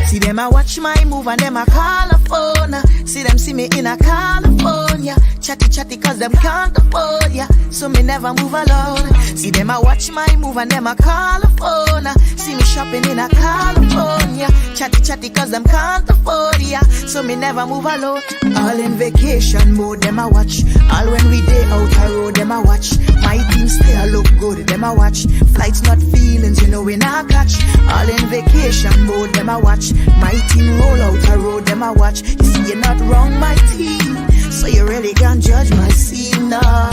See them I watch my move and them I call a phone. See them see me in a California. Chatty cause them can't afford ya. So me never move alone. See them I watch my move and them I call a phone. See me shopping in a California. Chatty cause them can't afford ya. So me never move alone. All in vacation mode them I watch. All when we day out a road them I watch. My team still look good them I watch. Flights not feelings you know we not catch. All in vacation mode them I watch. My team roll out a road them I watch. You see you're not wrong my team. So you really can't judge my scene nah.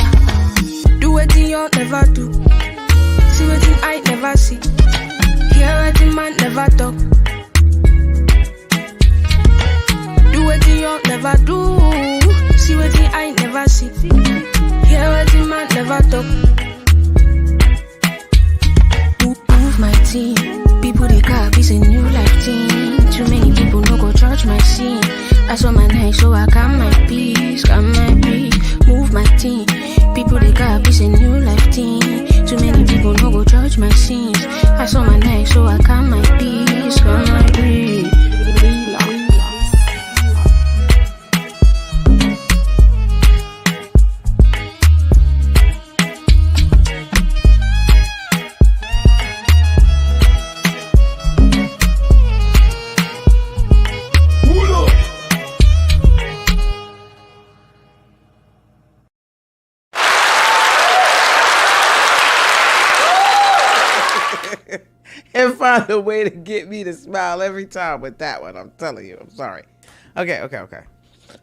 Do what you never do. See what I never see. Hear what the man never talk. Do what you never do. See what I never see. Hear what the man never talk. Move my team. People they cap is a new life team. Too many people no go judge my scene. I saw my neck so I got my peace. Move my team. People they cap is a new life team. Too many people no go judge my scenes. I saw my neck so I got my peace. And find a way to get me to smile every time with that one. I'm telling you. I'm sorry. Okay.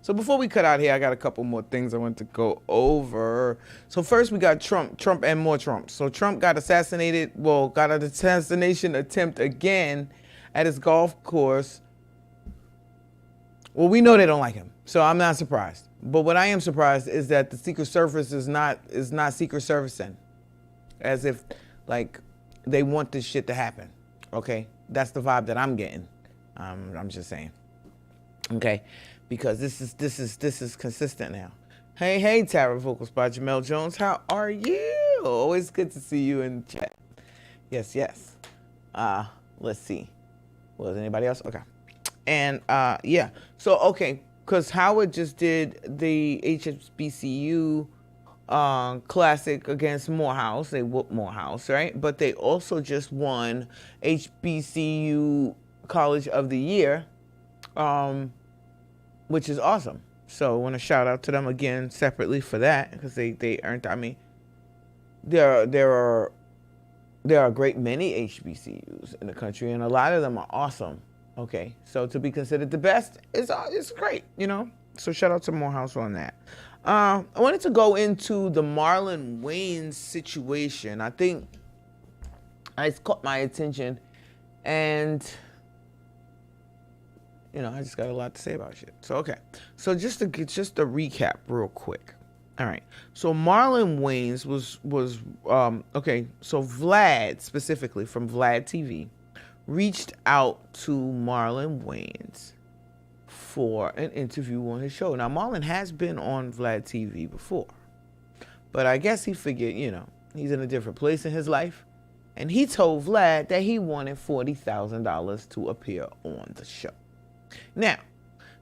So before we cut out here, I got a couple more things I want to go over. So first we got Trump and more Trump. So Trump got assassinated, got an assassination attempt again at his golf course. Well, we know they don't like him, so I'm not surprised. But what I am surprised is that the Secret Service is not Secret Servicing, as if like they want this shit to happen. Okay, that's the vibe that I'm getting. I'm just saying. Okay, because this is consistent now. Hey, Tara Vocals by Jamel Jones. How are you? Always good to see you in chat. Yes. Let's see. Was anybody else? Okay. And yeah. So okay, because Howard just did the HBCU classic against Morehouse. They whooped Morehouse, right? But they also just won HBCU College of the Year, which is awesome. So I want to shout out to them again separately for that, because they earned. I mean, there are a great many HBCUs in the country, and a lot of them are awesome. Okay, so to be considered the best is great, you know. So shout out to Morehouse on that. I wanted to go into the Marlon Wayans situation. I think it's caught my attention, and I just got a lot to say about shit. So okay, so just to recap real quick. All right, so Marlon Wayans was okay. So Vlad, specifically from Vlad TV, reached out to Marlon Wayans for an interview on his show. Now, Marlon has been on Vlad TV before, but I guess he figured, he's in a different place in his life, and he told Vlad that he wanted $40,000 to appear on the show. Now,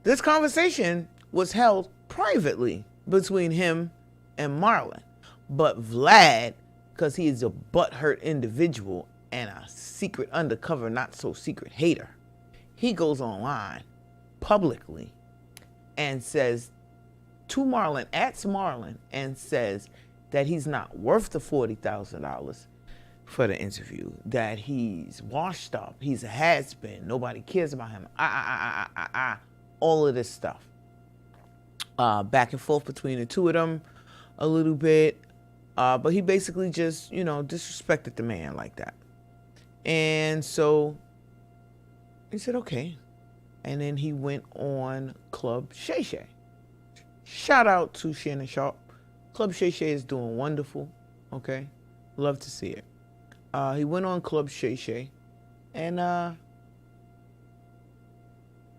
this conversation was held privately between him and Marlon, but Vlad, because he is a butthurt individual and a secret undercover, not so secret hater, he goes online publicly and says to Marlon, asks Marlon, and says that he's not worth the $40,000 for the interview, that he's washed up, he's a has-been, nobody cares about him, all of this stuff. Back and forth between the two of them a little bit, but he basically just, disrespected the man like that. And so he said, okay. And then he went on Club Shae Shae. Shout out to Shannon Sharp. Club Shae Shae is doing wonderful. Okay? Love to see it. He went on Club Shae Shae, and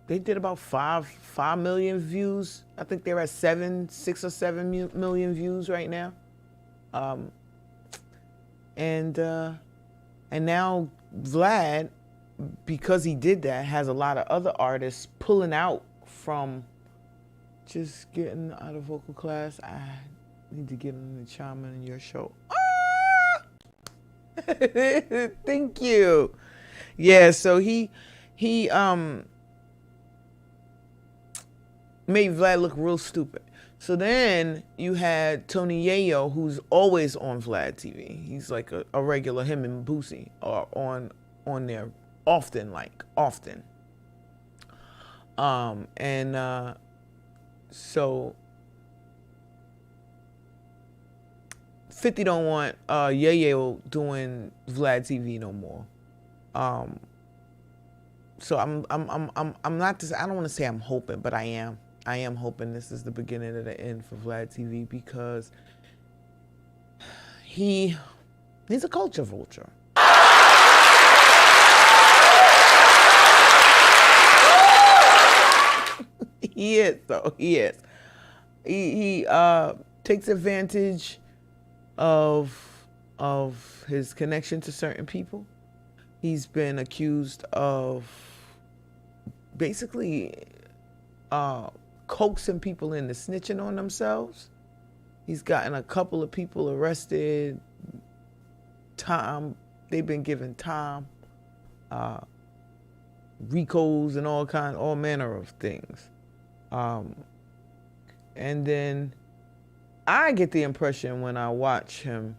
they did about 5 million views. I think they're at 6 or 7 million views right now. And now Vlad, because he did that, has a lot of other artists pulling out from just getting out of vocal class. I need to get him to chime in your show. Thank you. Yeah, so he made Vlad look real stupid. So then you had Tony Yayo, who's always on Vlad TV. He's like a regular, him and Boosie are on there often. So 50 don't want Yayo doing Vlad TV no more. So I'm not just, I don't want to say I'm hoping, but I am hoping this is the beginning of the end for Vlad TV, because he's a culture vulture. He is, though. He is. He takes advantage of his connection to certain people. He's been accused of basically coaxing people into snitching on themselves. He's gotten a couple of people arrested. They've been given time, RICOs and all manner of things. And then I get the impression when I watch him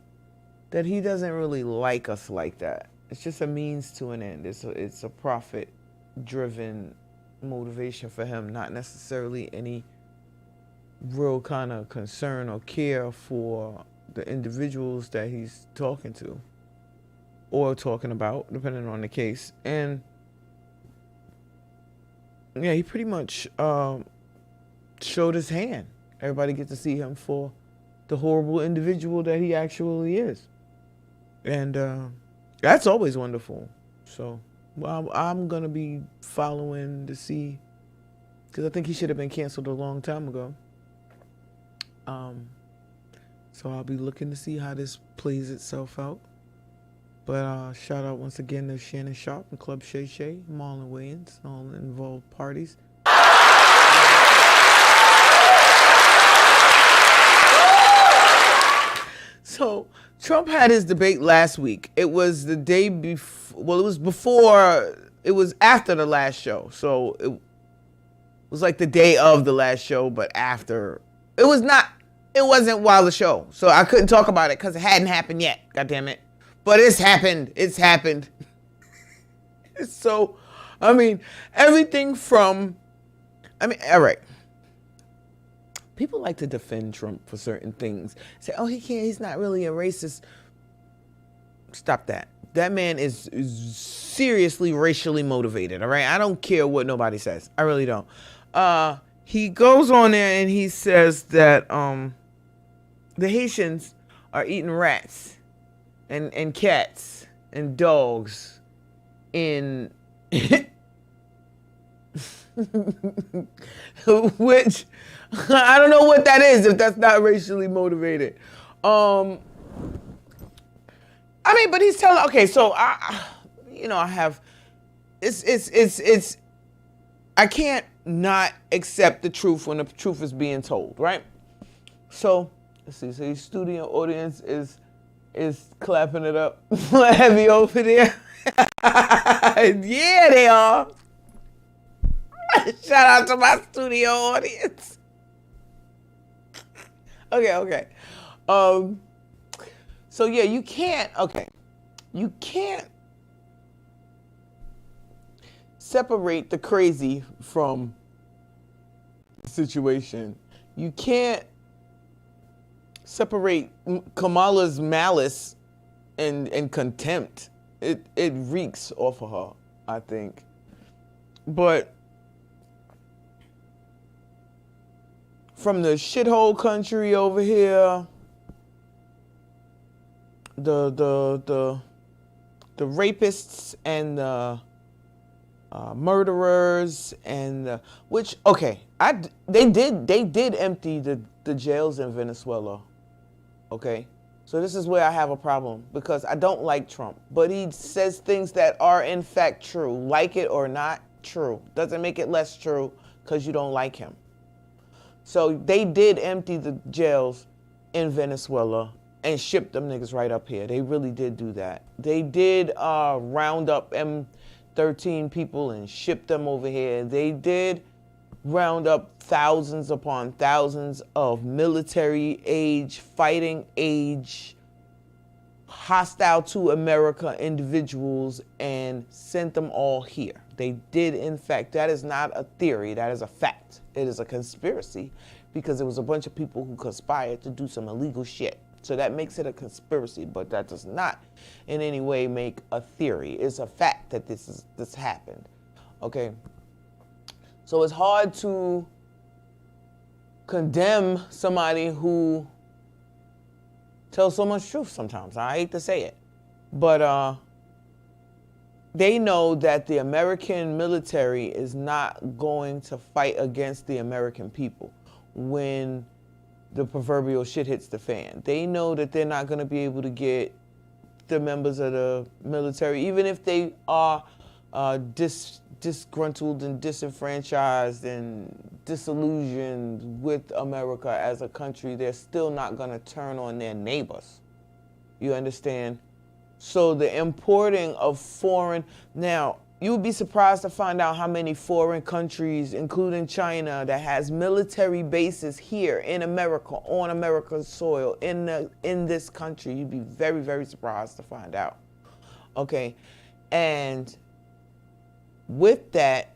that he doesn't really like us like that. It's just a means to an end. It's a profit-driven motivation for him, not necessarily any real kind of concern or care for the individuals that he's talking to or talking about, depending on the case. And yeah, he pretty much showed his hand. Everybody gets to see him for the horrible individual that he actually is. And that's always wonderful. So I'm going to be following to see, because I think he should have been canceled a long time ago. So I'll be looking to see how this plays itself out. But shout out once again to Shannon Sharp and Club Shae Shae, Marlon Wayans, all involved parties. So Trump had his debate last week. It was the day before, well, it was after the last show. So it was like the day of the last show, but after. It wasn't while the show. So I couldn't talk about it because it hadn't happened yet. God damn it. But it's happened. It's happened. So, everything from, all right. people like to defend Trump for certain things. Say, oh, he's not really a racist. Stop that. That man is seriously racially motivated, all right? I don't care what nobody says. I really don't. He goes on there and he says that the Haitians are eating rats and cats and dogs in which I don't know what that is if that's not racially motivated. I mean, but he's telling, okay, so I have, I can't not accept the truth when the truth is being told, right? So, let's see, so the studio audience is clapping it up heavy over there. Yeah, they are. Shout out to my studio audience. Okay. So yeah, you can't separate the crazy from the situation. You can't separate Kamala's malice and contempt. It reeks off of her, I think. But from the shithole country over here, the rapists and the murderers and they did empty the jails in Venezuela. Okay, so this is where I have a problem because I don't like Trump, but he says things that are in fact true, like it or not true. Doesn't make it less true because you don't like him. So they did empty the jails in Venezuela and ship them niggas right up here. They really did do that. They did round up M13 people and ship them over here. They did round up thousands upon thousands of military age, fighting age, hostile to America individuals and sent them all here. They did, in fact. That is not a theory. That is a fact. It is a conspiracy because it was a bunch of people who conspired to do some illegal shit. So that makes it a conspiracy, but that does not in any way make a theory. It's a fact that this happened. Okay. So it's hard to condemn somebody who tells so much truth sometimes. I hate to say it. But they know that the American military is not going to fight against the American people when the proverbial shit hits the fan. They know that they're not going to be able to get the members of the military, even if they are disgruntled and disenfranchised and disillusioned with America as a country, they're still not going to turn on their neighbors. You understand? So the importing of foreign... Now, you would be surprised to find out how many foreign countries, including China, that has military bases here in America, on America's soil, in this country. You'd be very, very surprised to find out. Okay? And with that,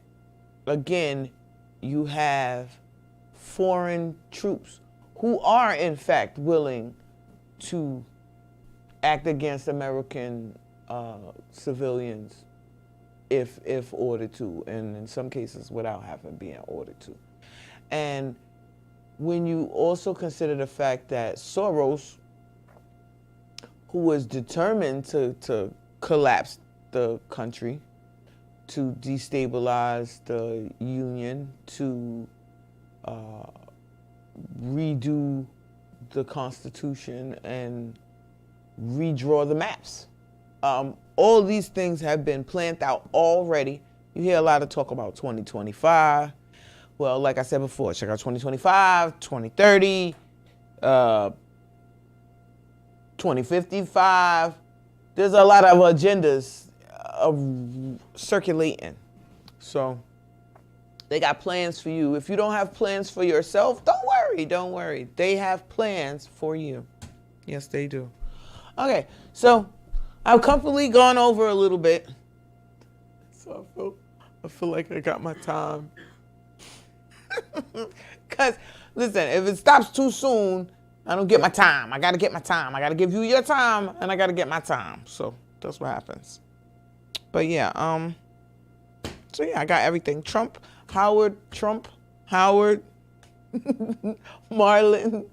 again, you have foreign troops who are, in fact, willing to act against American civilians if ordered to, and in some cases without having been ordered to. And when you also consider the fact that Soros, who was determined to collapse the country, to destabilize the Union, to redo the Constitution and redraw the maps. All these things have been planned out already. You hear a lot of talk about 2025. Well, like I said before, check out 2025, 2030, 2055. There's a lot of agendas circulating. So they got plans for you. If you don't have plans for yourself, don't worry. They have plans for you. Yes, they do. Okay, so I've comfortably gone over a little bit. So I feel like I got my time. Because Listen, if it stops too soon, I don't get my time. I got to get my time. I got to give you your time, and I got to get my time. So that's what happens. But yeah, so yeah, I got everything. Howard, Marlon,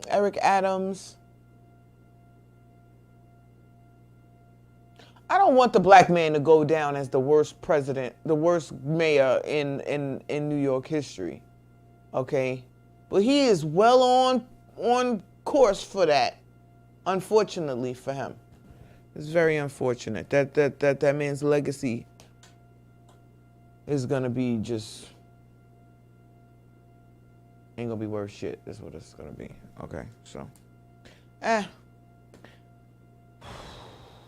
Eric Adams. I don't want the black man to go down as the worst president, the worst mayor in New York history. Okay? But he is well on course for that, unfortunately for him. It's very unfortunate that man's legacy is gonna be just ain't gonna be worth shit. Is what it's gonna be. Okay, so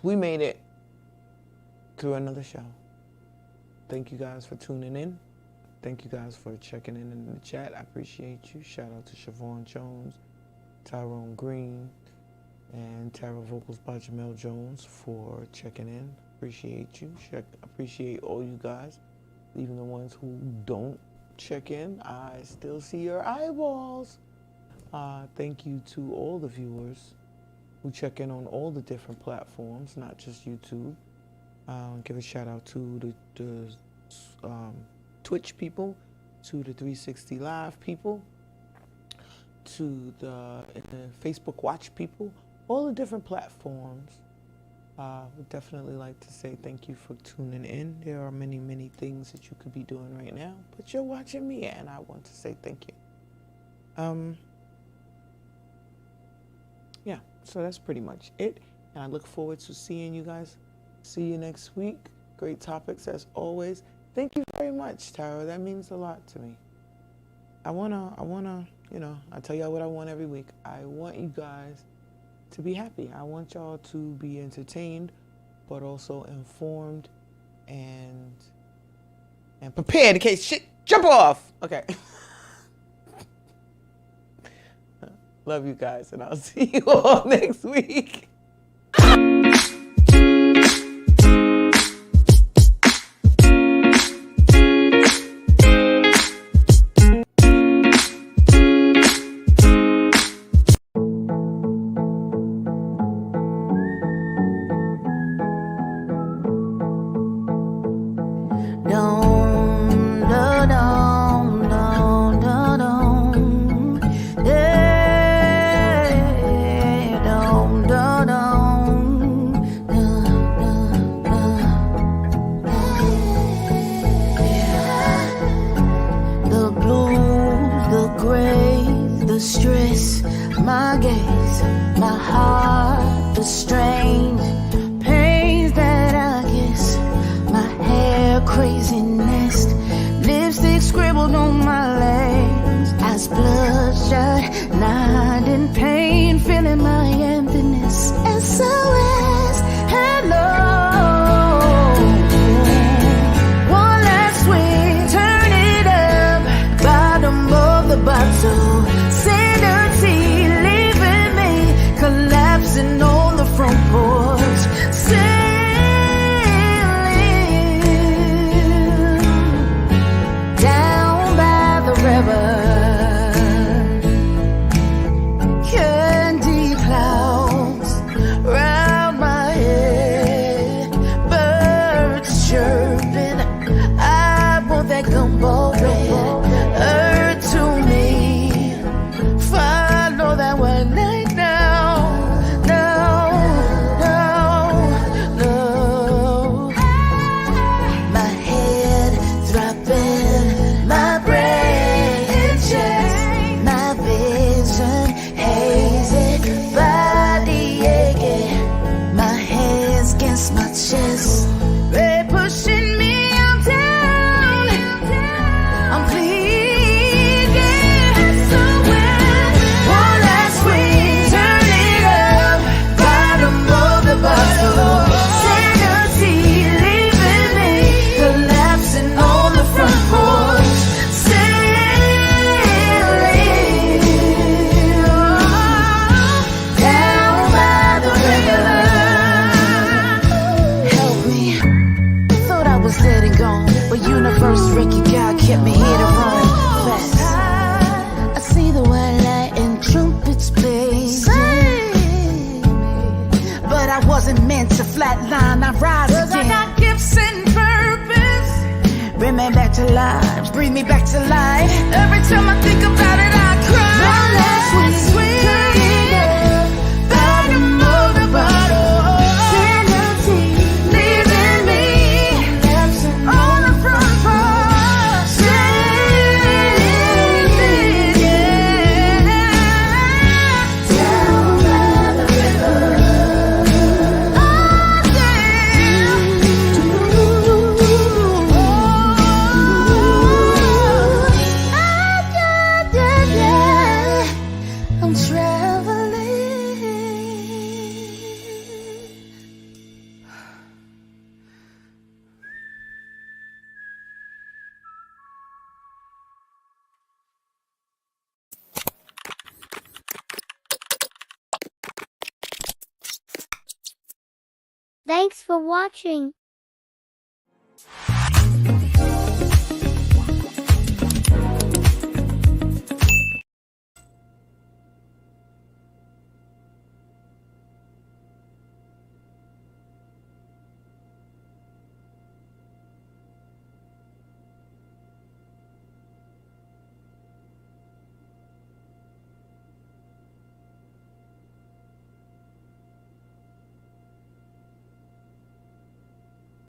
we made it through another show. Thank you guys for tuning in. Thank you guys for checking in the chat. I appreciate you. Shout out to Siobhan Jones, Tyrone Green, and Tarot Vocals by Jamel Jones for checking in. Appreciate you. Appreciate all you guys. Even the ones who don't check in, I still see your eyeballs. Thank you to all the viewers who check in on all the different platforms, not just YouTube. Give a shout out to the Twitch people, to the 360 Live people, to the Facebook Watch people, all the different platforms. Would definitely like to say thank you for tuning in. There are many, many things that you could be doing right now, but you're watching me, and I want to say thank you. Yeah, so that's pretty much it. And I look forward to seeing you guys. See you next week. Great topics as always. Thank you very much, Tara. That means a lot to me. I wanna, I tell y'all what I want every week. I want you guys to be happy. I want y'all to be entertained, but also informed and prepared in case shit jump off. Okay. Love you guys, and I'll see you all next week. My head throbbing, my brain breathe me back to life. Every time I think about it, I cry. My last sweet bottom of the bottle. Sanity leaving me on the front porch. Down by the river. I'm traveling. Thanks for watching.